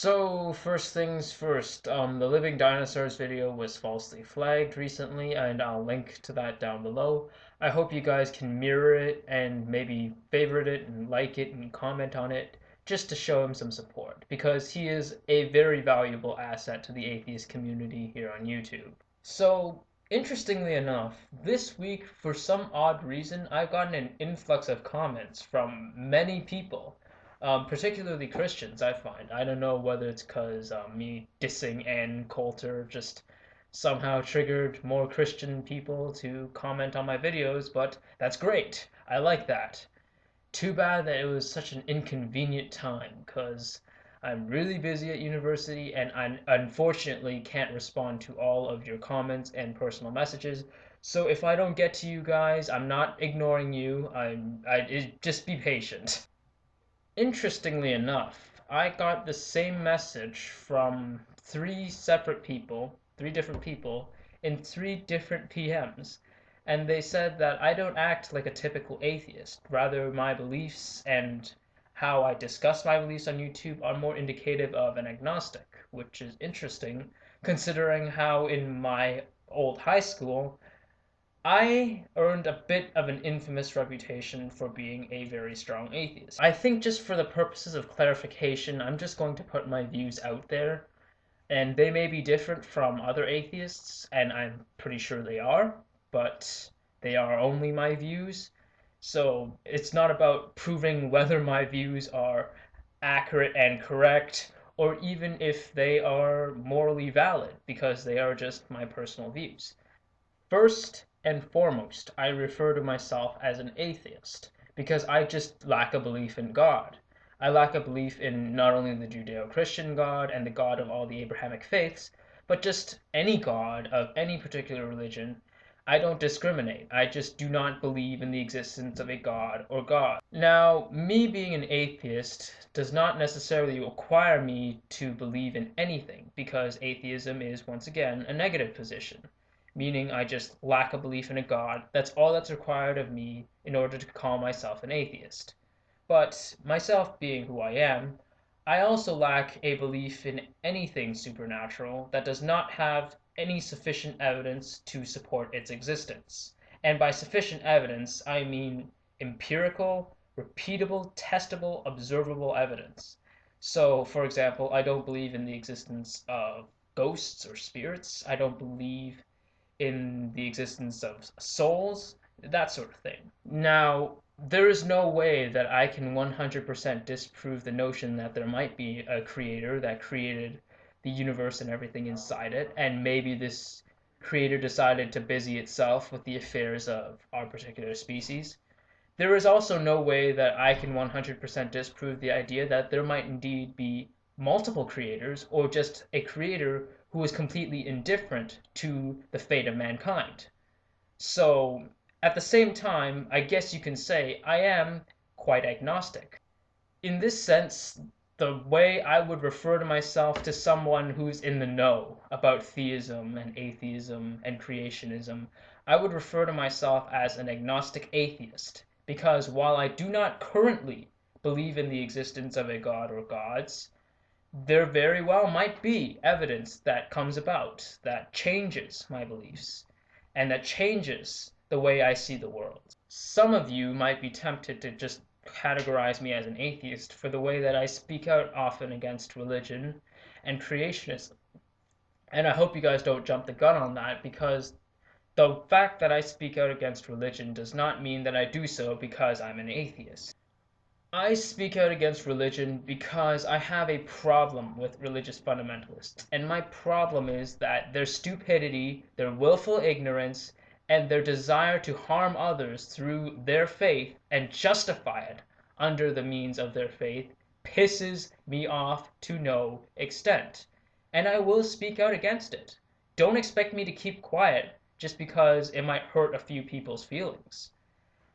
So, first things first, the Living Dinosaurs video was falsely flagged recently, and I'll link to that down below. I hope you guys can mirror it and maybe favorite it and like it and comment on it just to show him some support, because he is a very valuable asset to the atheist community here on YouTube. So, interestingly enough, this week, for some odd reason, I've gotten an influx of comments from many people, particularly Christians, I find. I don't know whether it's because me dissing Ann Coulter just somehow triggered more Christian people to comment on my videos, but that's great. I like that. Too bad that it was such an inconvenient time, because I'm really busy at university and I unfortunately can't respond to all of your comments and personal messages. So if I don't get to you guys, I'm not ignoring you. Just be patient. Interestingly enough, I got the same message from three different people, in three different PMs. And they said that I don't act like a typical atheist. Rather, my beliefs and how I discuss my beliefs on YouTube are more indicative of an agnostic, which is interesting considering how in my old high school I earned a bit of an infamous reputation for being a very strong atheist. I think just for the purposes of clarification, I'm just going to put my views out there, and they may be different from other atheists, and I'm pretty sure they are, but they are only my views. So it's not about proving whether my views are accurate and correct, or even if they are morally valid, because they are just my personal views. First and foremost, I refer to myself as an atheist because I just lack a belief in God. I lack a belief in not only the Judeo-Christian God and the God of all the Abrahamic faiths, but just any God of any particular religion. I don't discriminate. I just do not believe in the existence of a God or God. Now, me being an atheist does not necessarily require me to believe in anything, because atheism is, once again, a negative position, meaning I just lack a belief in a God. That's all that's required of me in order to call myself an atheist. But myself being who I am, I also lack a belief in anything supernatural that does not have any sufficient evidence to support its existence. And by sufficient evidence, I mean empirical, repeatable, testable, observable evidence. So, for example, I don't believe in the existence of ghosts or spirits. I don't believe in the existence of souls, that sort of thing. Now, there is no way that I can 100% disprove the notion that there might be a creator that created the universe and everything inside it, and maybe this creator decided to busy itself with the affairs of our particular species. There is also no way that I can 100% disprove the idea that there might indeed be multiple creators, or just a creator who is completely indifferent to the fate of mankind. So, at the same time, I guess you can say I am quite agnostic. In this sense, the way I would refer to myself to someone who's in the know about theism and atheism and creationism, I would refer to myself as an agnostic atheist, because while I do not currently believe in the existence of a god or gods, there very well might be evidence that comes about that changes my beliefs and that changes the way I see the world. Some of you might be tempted to just categorize me as an atheist for the way that I speak out often against religion and creationism. And I hope you guys don't jump the gun on that, because the fact that I speak out against religion does not mean that I do so because I'm an atheist. I speak out against religion because I have a problem with religious fundamentalists, and my problem is that their stupidity, their willful ignorance, and their desire to harm others through their faith and justify it under the means of their faith pisses me off to no extent, and I will speak out against it. Don't expect me to keep quiet just because it might hurt a few people's feelings.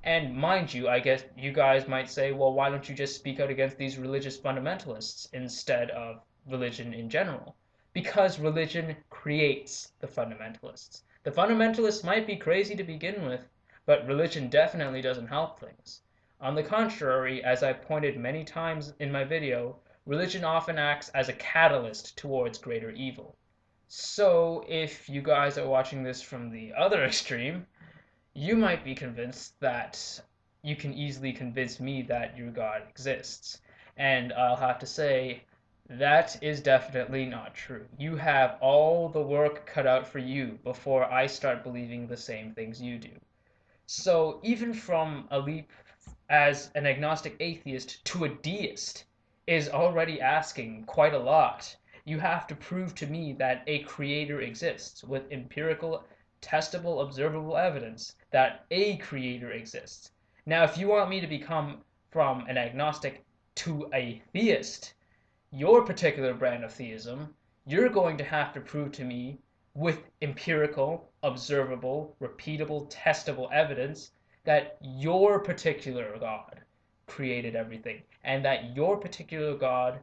And mind you, I guess you guys might say, well, why don't you just speak out against these religious fundamentalists instead of religion in general? Because religion creates the fundamentalists. The fundamentalists might be crazy to begin with, but religion definitely doesn't help things. On the contrary, as I pointed many times in my video, Religion often acts as a catalyst towards greater evil. So if you guys are watching this from the other extreme, you might be convinced that you can easily convince me that your God exists. And I'll have to say, that is definitely not true. You have all the work cut out for you before I start believing the same things you do. So even from a leap as an agnostic atheist to a deist is already asking quite a lot. You have to prove to me that a creator exists with empirical, testable, observable evidence that a creator exists. Now, if you want me to become from an agnostic to a theist, your particular brand of theism, you're going to have to prove to me with empirical, observable, repeatable, testable evidence that your particular God created everything and that your particular God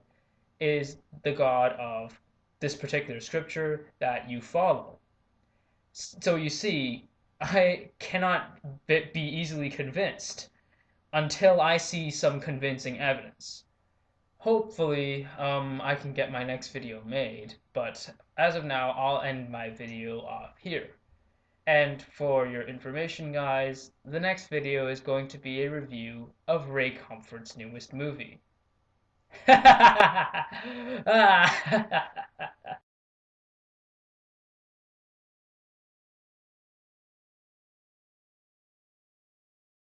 is the God of this particular scripture that you follow. So you see, I cannot be easily convinced until I see some convincing evidence. Hopefully, I can get my next video made, but as of now, I'll end my video off here. And for your information, guys, the next video is going to be a review of Ray Comfort's newest movie.